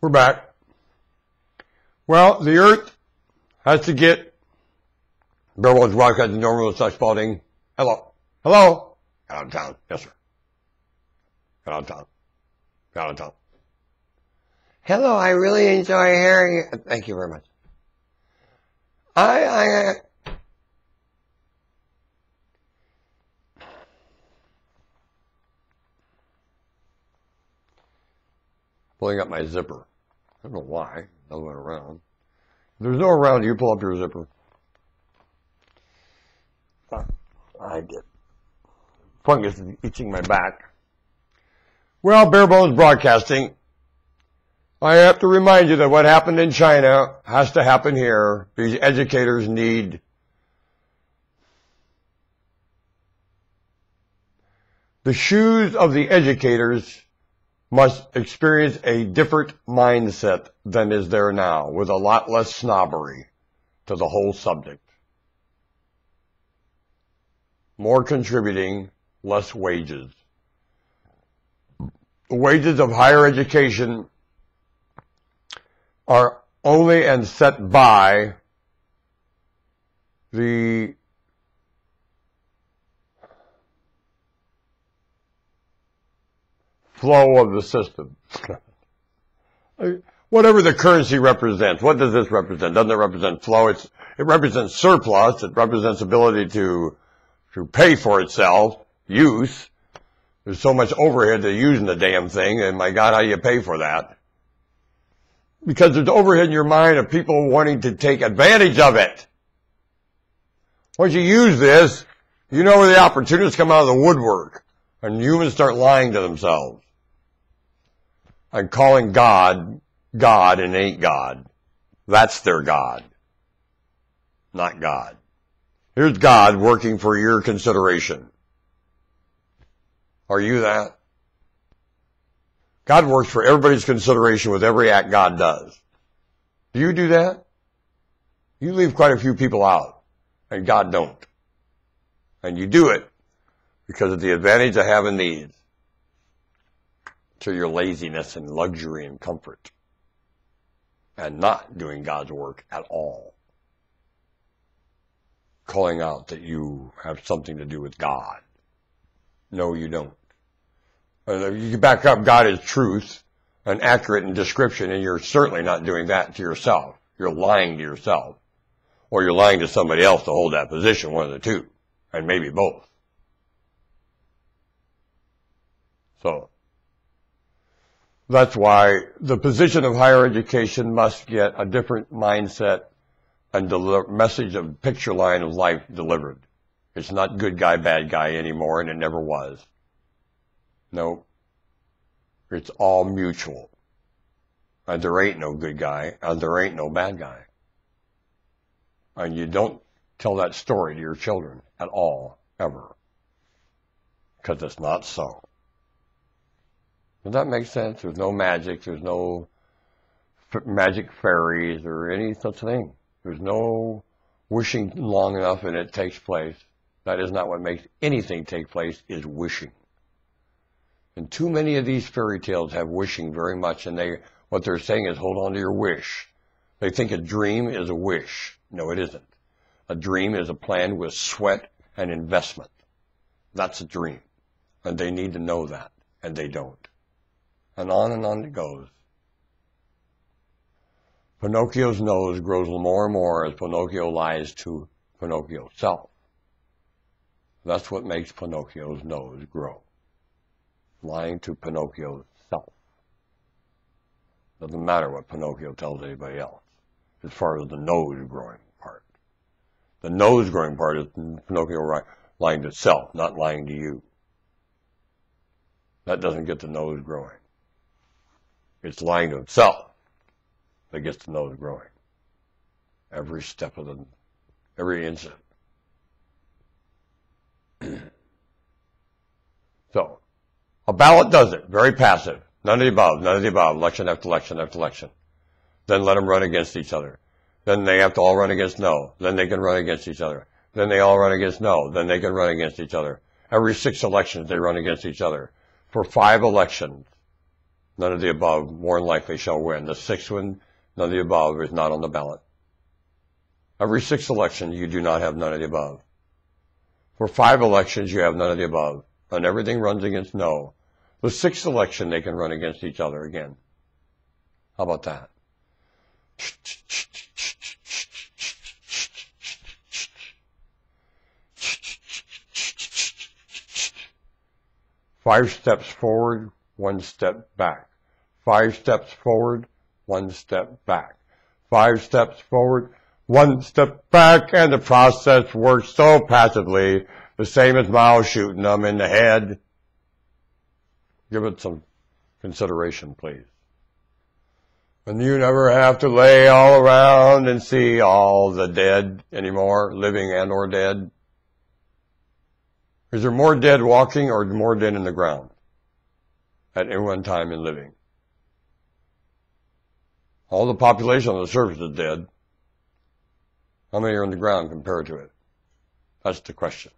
We're back. Well, the Earth has to get Bearwell's broadcasting normal such spalding. Hello. Hello. Get out of town. Yes, sir. Get out of town. Get out of town. Hello, I really enjoy hearing you. Thank you very much. Pulling up my zipper. I don't know why. No one around. If there's no around, you pull up your zipper. I get fungus itching my back. Well, Bare Bones Broadcasting, I have to remind you that what happened in China has to happen here. These educators need the shoes of the educators must experience a different mindset than is there now, with a lot less snobbery to the whole subject. More contributing, less wages. The wages of higher education are only and set by the flow of the system. Whatever the currency represents, what does this represent? Doesn't it represent flow? It represents surplus. It represents ability to pay for itself, use. There's so much overhead to using the damn thing, and my God, how do you pay for that? Because there's overhead in your mind of people wanting to take advantage of it. Once you use this, you know where the opportunities come out of the woodwork, and humans start lying to themselves and calling God, God, and ain't God. That's their God, not God. Here's God working for your consideration. Are you that? God works for everybody's consideration with every act God does. Do you do that? You leave quite a few people out, and God don't. And you do it because of the advantage of having these to your laziness and luxury and comfort, and not doing God's work at all. Calling out that you have something to do with God. No, you don't. You can back up God is truth and accurate in description, and you're certainly not doing that to yourself. You're lying to yourself. Or you're lying to somebody else to hold that position, one of the two. And maybe both. So, that's why the position of higher education must get a different mindset and message of picture line of life delivered. It's not good guy, bad guy anymore, and it never was. No. It's all mutual. And there ain't no good guy, and there ain't no bad guy. And you don't tell that story to your children at all, ever. Because it's not so. Does that make sense? There's no magic. There's no magic fairies or any such thing. There's no wishing long enough and it takes place. That is not what makes anything take place, is wishing. And too many of these fairy tales have wishing very much, and what they're saying is hold on to your wish. They think a dream is a wish. No, it isn't. A dream is a plan with sweat and investment. That's a dream. And they need to know that, and they don't. And on it goes. Pinocchio's nose grows more and more as Pinocchio lies to Pinocchio's self. That's what makes Pinocchio's nose grow. Lying to Pinocchio's self. Doesn't matter what Pinocchio tells anybody else, as far as the nose growing part. The nose growing part is Pinocchio lying to self, not lying to you. That doesn't get the nose growing. It's lying to himself that gets the nose growing. Every step of every instant. So, a ballot does it. Very passive. None of the above, none of the above. Election after election after election. Then let them run against each other. Then they have to all run against no. Then they can run against each other. Then they all run against no. Then they can run against each other. Every 6 elections they run against each other. For 5 elections. None of the above more than likely shall win. The sixth one, none of the above, is not on the ballot. Every sixth election, you do not have none of the above. For 5 elections, you have none of the above. And everything runs against no. The sixth election, they can run against each other again. How about that? Five steps forward, 1 step back. 5 steps forward, 1 step back. 5 steps forward, 1 step back, and the process works so passively, the same as Mao shooting them in the head. Give it some consideration, please. And you never have to lay all around and see all the dead anymore, living and or dead. Is there more dead walking or more dead in the ground at any one time in living? All the population on the surface is dead. How many are on the ground compared to it? That's the question.